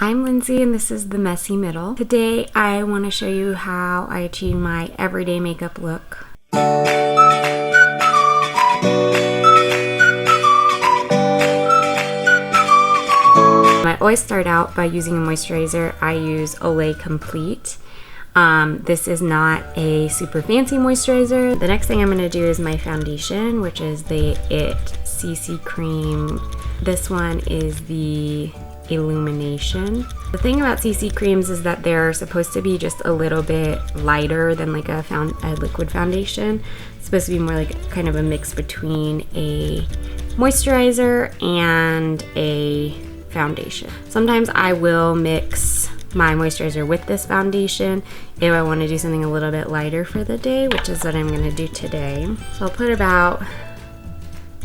I'm Lindsay and this is The Messy Middle. Today I want to show you how I achieve my everyday makeup look. I always start out by using a moisturizer. I use OLAY Complete. This is not a super fancy moisturizer. The next thing I'm going to do is my foundation, which is the IT CC Cream. This one is the Illumination. The thing about CC creams is that they're supposed to be just a little bit lighter than like a liquid foundation. It's supposed to be more like kind of a mix between a moisturizer and a foundation. Sometimes I will mix my moisturizer with this foundation if I want to do something a little bit lighter for the day, which is what I'm going to do today. So I'll put about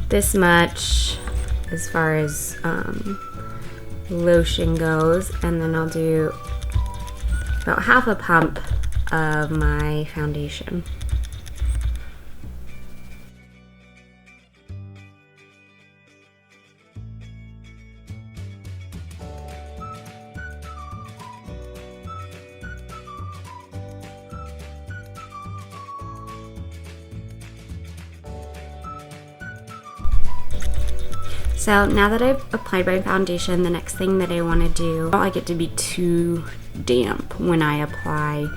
this much as far as lotion goes, and then I'll do about half a pump of my foundation. So now that I've applied my foundation, the next thing that I want to do, I don't like it to be too damp when I apply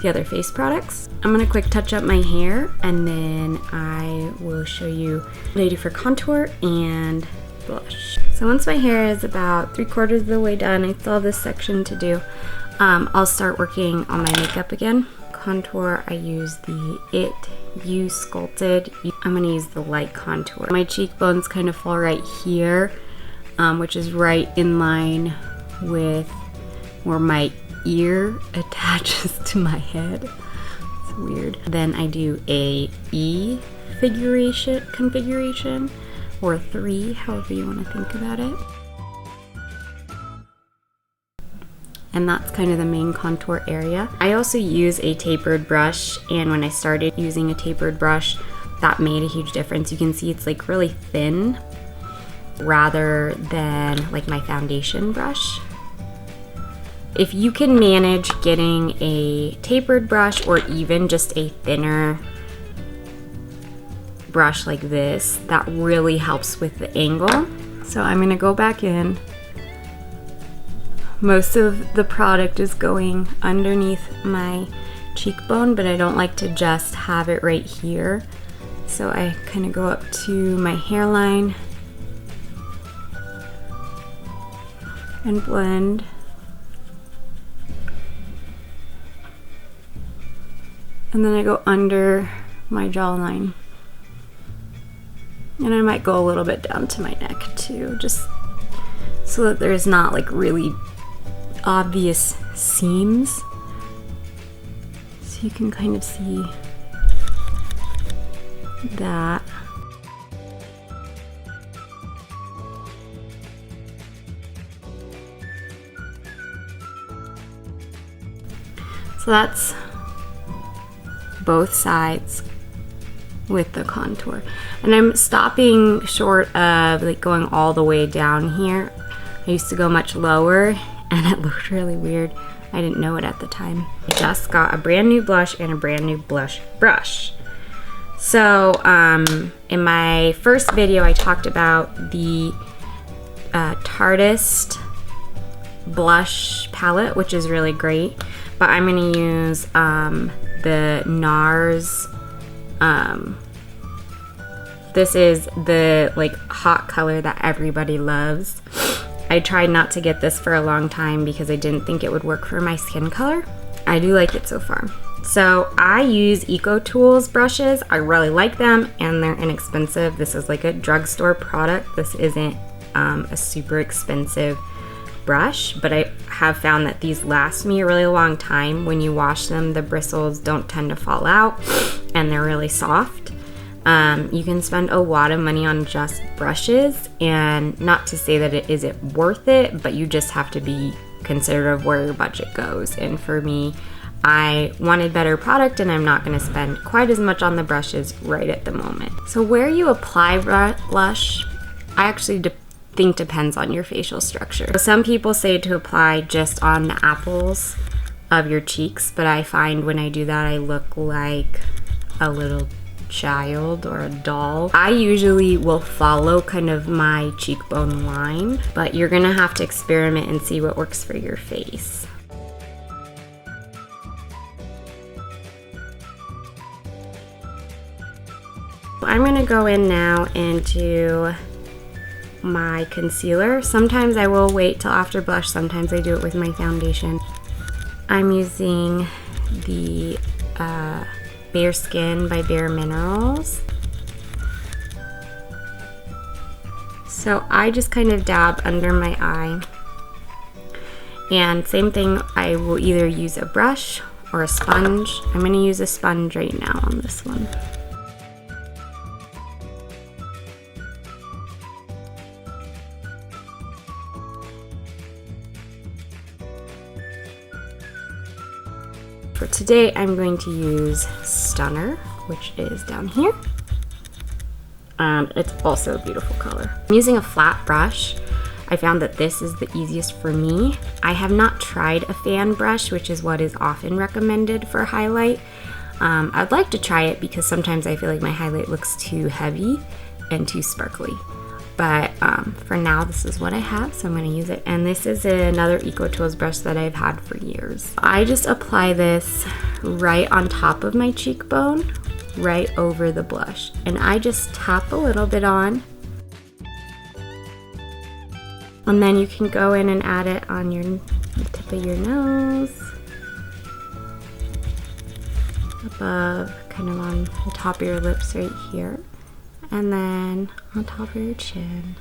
the other face products. I'm going to quick touch up my hair and then I will show you what I do for contour and blush. So once my hair is about 3/4 of the way done, I still have this section to do. I'll start working on my makeup again. Contour, I use the YOU Sculpted. I'm gonna use the light contour. My cheekbones kind of fall right here, which is right in line with where my ear attaches to my head. It's weird. Then I do a E configuration, or 3, however you want to think about it. And that's kind of the main contour area. I also use a tapered brush, and when I started using a tapered brush, that made a huge difference. You can see it's like really thin rather than like my foundation brush. If you can manage getting a tapered brush or even just a thinner brush like this, that really helps with the angle. So I'm gonna go back in. Most of the product is going underneath my cheekbone, but I don't like to just have it right here. So I kind of go up to my hairline and blend. And then I go under my jawline. And I might go a little bit down to my neck too, just so that there's not like really obvious seams, so you can kind of see that. So that's both sides with the contour, and I'm stopping short of like going all the way down here. I used to go much lower and it looked really weird. I didn't know it at the time. I just got a brand new blush and a brand new blush brush. So in my first video I talked about the Tartist blush palette, which is really great, but I'm gonna use the NARS. This is the like hot color that everybody loves. I tried not to get this for a long time because I didn't think it would work for my skin color. I do like it so far. So I use Eco Tools brushes. I really like them and they're inexpensive. This is like a drugstore product. This isn't a super expensive brush, but I have found that these last me a really long time. When you wash them, the bristles don't tend to fall out and they're really soft. You can spend a lot of money on just brushes, and not to say that it isn't worth it, but you just have to be considerate of where your budget goes. And for me, I wanted better product and I'm not going to spend quite as much on the brushes right at the moment. So where you apply blush, I actually think depends on your facial structure. Some people say to apply just on the apples of your cheeks, but I find when I do that I look like a little child or a doll. I usually will follow kind of my cheekbone line, but you're gonna have to experiment and see what works for your face. I'm gonna go in now into my concealer. Sometimes I will wait till after blush, sometimes I do it with my foundation. I'm using the Bareskin by Bare Minerals. So I just kind of dab under my eye. And same thing, I will either use a brush or a sponge. I'm going to use a sponge right now on this one. For today, I'm going to use Stunner, which is down here. It's also a beautiful color. I'm using a flat brush. I found that this is the easiest for me. I have not tried a fan brush, which is what is often recommended for highlight. I'd like to try it because sometimes I feel like my highlight looks too heavy and too sparkly. But for now, this is what I have, so I'm going to use it. And this is another Eco Tools brush that I've had for years. I just apply this right on top of my cheekbone, right over the blush. And I just tap a little bit on. And then you can go in and add it on the tip of your nose. Above, kind of on the top of your lips right here. And then on top of your chin.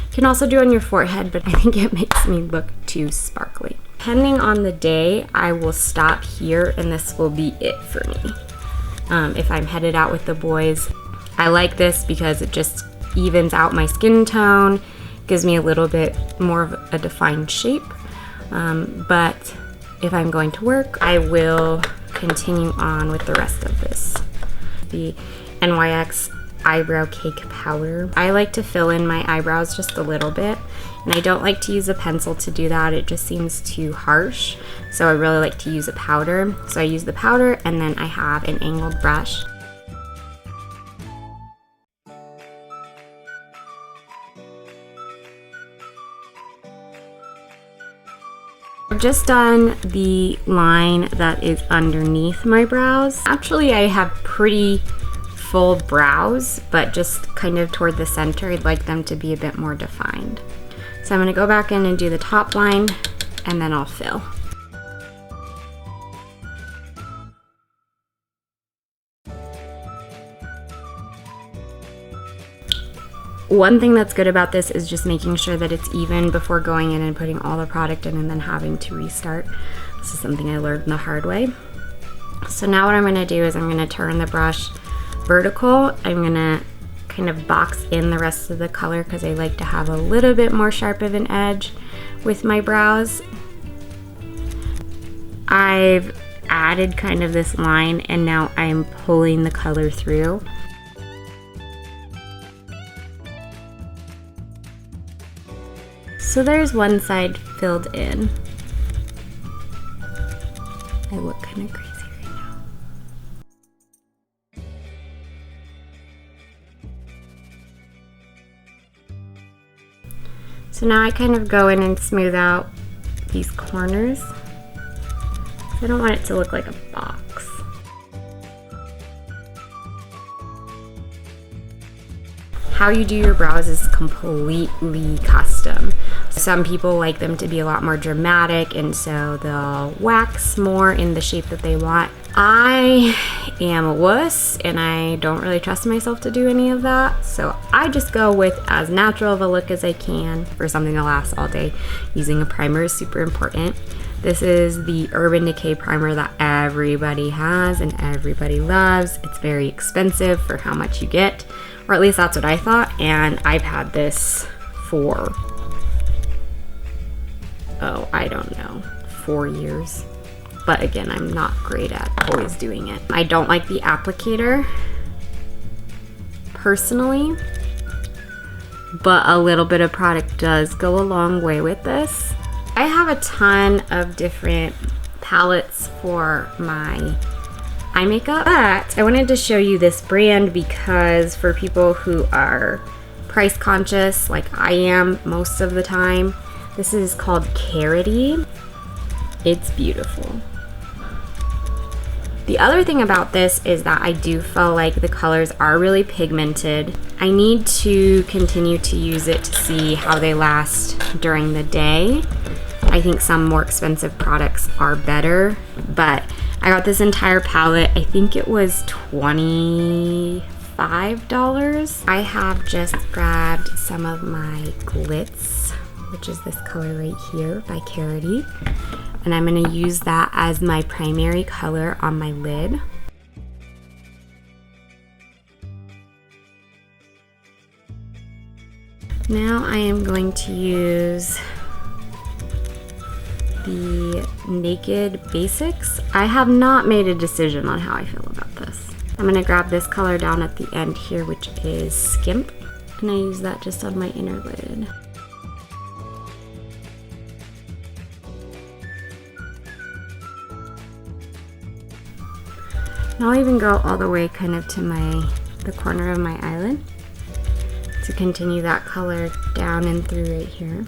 You can also do on your forehead, but I think it makes me look too sparkly. Depending on the day, I will stop here and this will be it for me. If I'm headed out with the boys, I like this because it just evens out my skin tone, gives me a little bit more of a defined shape. But if I'm going to work, I will continue on with the rest of this. The NYX eyebrow cake powder. I like to fill in my eyebrows just a little bit, and I don't like to use a pencil to do that. It just seems too harsh, so I really like to use a powder. So I use the powder, and then I have an angled brush. I've just done the line that is underneath my brows. Actually, I have pretty full brows, but just kind of toward the center, I'd like them to be a bit more defined. So I'm going to go back in and do the top line, and then I'll fill. One thing that's good about this is just making sure that it's even before going in and putting all the product in and then having to restart. This is something I learned the hard way. So now what I'm going to do is I'm going to turn the brush vertical. I'm gonna kind of box in the rest of the color because I like to have a little bit more sharp of an edge with my brows. I've added kind of this line and now I'm pulling the color through. So there's one side filled in. I look kind of crazy. So now I kind of go in and smooth out these corners. I don't want it to look like a box. How you do your brows is completely custom. Some people like them to be a lot more dramatic, and so they'll wax more in the shape that they want. I am a wuss and I don't really trust myself to do any of that, so I just go with as natural of a look as I can for something that lasts all day. Using a primer is super important. This is the Urban Decay primer that everybody has and everybody loves. It's very expensive for how much you get, or at least that's what I thought, and I've had this for, oh, I don't know, 4 years. But again, I'm not great at always doing it. I don't like the applicator, personally. but a little bit of product does go a long way with this. I have a ton of different palettes for my eye makeup, but I wanted to show you this brand because for people who are price conscious, like I am most of the time, this is called Carity. It's beautiful. The other thing about this is that I do feel like the colors are really pigmented. I need to continue to use it to see how they last during the day. I think some more expensive products are better, but I got this entire palette. I think it was $25. I have just grabbed some of my glitz, which is this color right here by Carity. And I'm gonna use that as my primary color on my lid. Now I am going to use the Naked Basics. I have not made a decision on how I feel about this. I'm gonna grab this color down at the end here, which is Skimp, and I use that just on my inner lid. And I'll even go all the way kind of to the corner of my eyelid to continue that color down and through right here.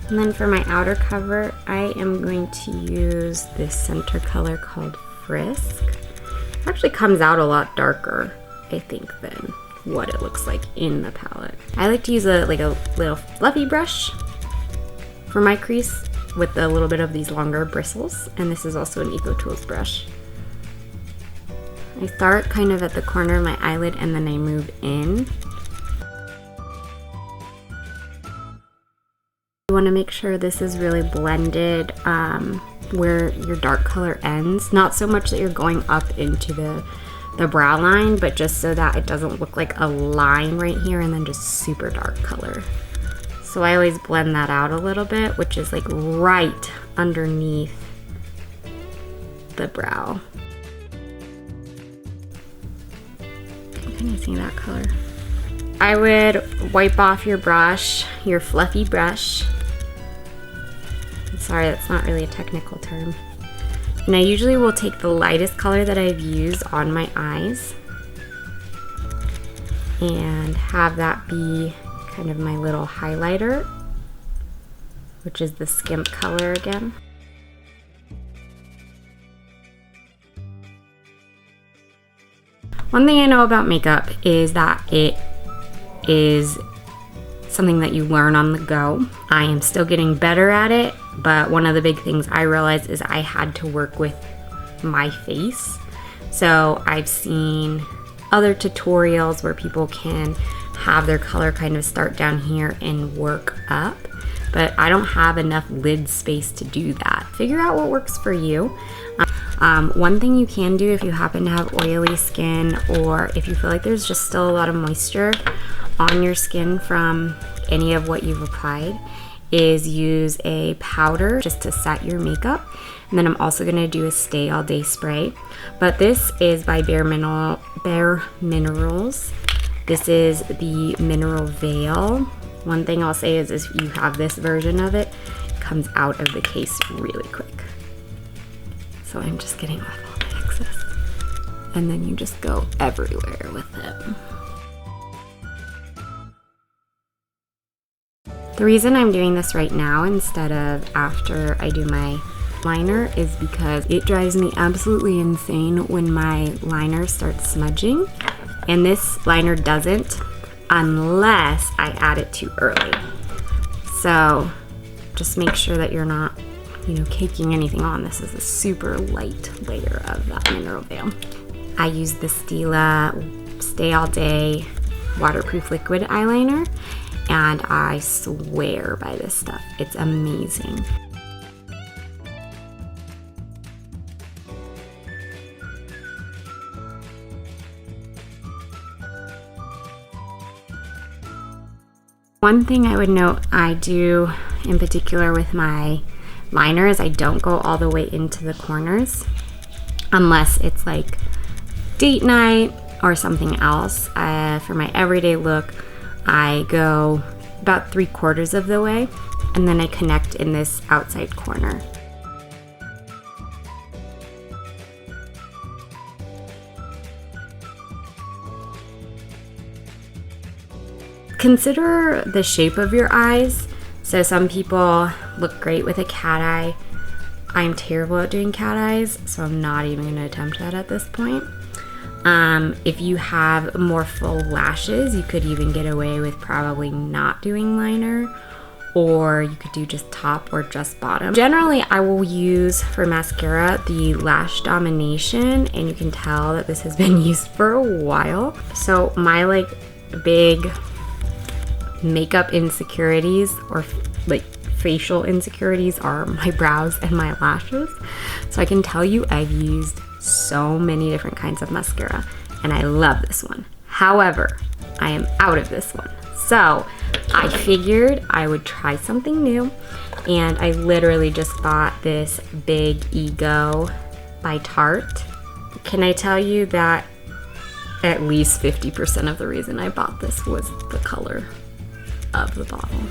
And then for my outer cover, I am going to use this center color called Frisk. It actually comes out a lot darker, I think, than what it looks like in the palette. I like to use a little fluffy brush for my crease with a little bit of these longer bristles, and this is also an Eco Tools brush. I start kind of at the corner of my eyelid and then I move in. You want to make sure this is really blended where your dark color ends. Not so much that you're going up into the brow line, but just so that it doesn't look like a line right here and then just super dark color. So I always blend that out a little bit, which is like right underneath the brow. Can you see that color? I would wipe off your brush, your fluffy brush. I'm sorry, that's not really a technical term. And I usually will take the lightest color that I've used on my eyes and have that be kind of my little highlighter, which is the Skimp color again. One thing I know about makeup is that it is something that you learn on the go. I am still getting better at it, but one of the big things I realized is I had to work with my face. So I've seen other tutorials where people can have their color kind of start down here and work up, but I don't have enough lid space to do that. Figure out what works for you. One thing you can do if you happen to have oily skin, or if you feel like there's just still a lot of moisture on your skin from any of what you've applied, is use a powder just to set your makeup. And then I'm also gonna do a Stay All Day spray. But this is by Bare Minerals. This is the Mineral Veil. One thing I'll say is if you have this version of it, it comes out of the case really quick. So I'm just getting off all the excess. And then you just go everywhere with it. The reason I'm doing this right now instead of after I do my liner is because it drives me absolutely insane when my liner starts smudging. And this liner doesn't unless I add it too early. So just make sure that you're not, caking anything on. This is a super light layer of that Mineral Veil. I use the Stila Stay All Day Waterproof Liquid Eyeliner, and I swear by this stuff. It's amazing. One thing I would note I do in particular with my liner is I don't go all the way into the corners unless it's like date night or something else. For my everyday look, I go about 3/4 of the way, and then I connect in this outside corner. Consider the shape of your eyes. So some people look great with a cat eye. I'm terrible at doing cat eyes, so I'm not even going to attempt that at this point. If you have more full lashes, you could even get away with probably not doing liner, or you could do just top or just bottom. Generally, I will use for mascara the Lash Domination, and you can tell that this has been used for a while. So my like big makeup insecurities or like facial insecurities are my brows and my lashes. So I can tell you I've used so many different kinds of mascara and I love this one. However, I am out of this one. So I figured I would try something new, and I literally just bought this big Ego by Tarte. Can I tell you that at least 50% of the reason I bought this was the color of the bottle.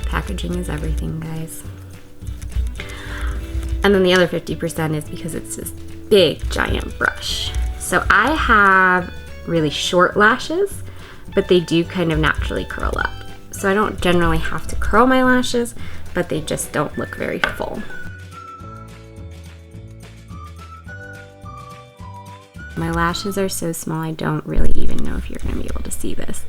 Packaging is everything, guys. And then the other 50% is because it's this big giant brush. So I have really short lashes, but they do kind of naturally curl up. So I don't generally have to curl my lashes, but they just don't look very full. My lashes are so small, I don't really even know if you're gonna be able to see this.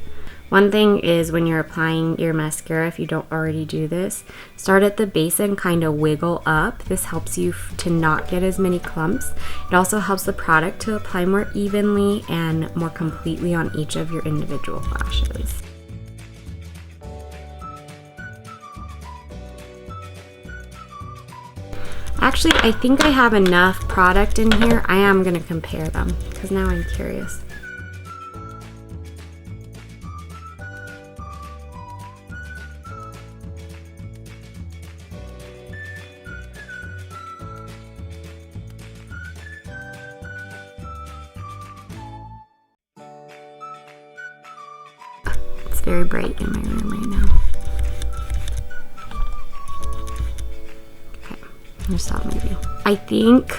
One thing is when you're applying your mascara, if you don't already do this, start at the base and kind of wiggle up. This helps you to not get as many clumps. It also helps the product to apply more evenly and more completely on each of your individual lashes. Actually, I think I have enough product in here. I am gonna compare them because now I'm curious. It's very bright in my room right now. I'm gonna stop my view. I think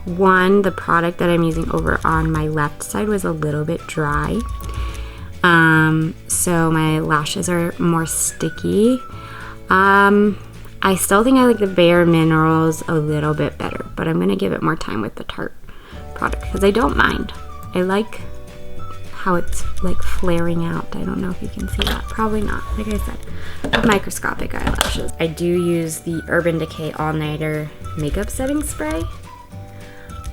the product that I'm using over on my left side was a little bit dry. So my lashes are more sticky. I still think I like the Bare Minerals a little bit better, but I'm gonna give it more time with the Tarte product because I don't mind. I like how it's like flaring out. I don't know if you can see that. Probably not. Like I said, microscopic eyelashes. I do use the Urban Decay All Nighter makeup setting spray.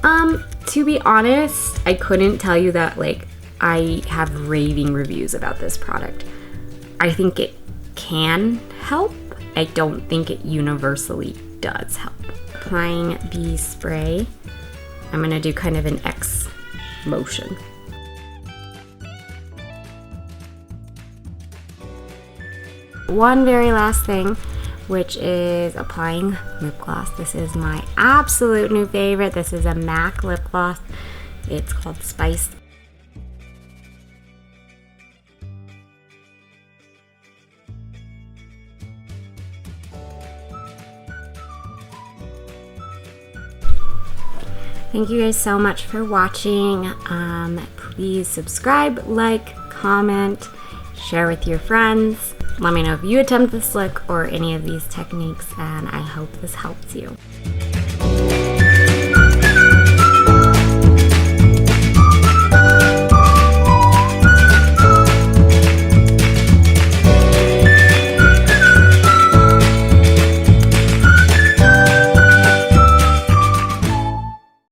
To be honest, I couldn't tell you that like I have raving reviews about this product. I think it can help. I don't think it universally does help. Applying the spray, I'm gonna do kind of an X motion. One very last thing, which is applying lip gloss. This is my absolute new favorite. This is a MAC lip gloss. It's called Spice. Thank you guys so much for watching. Please subscribe, like, comment, share with your friends. Let me know if you attempt this look or any of these techniques, and I hope this helps you.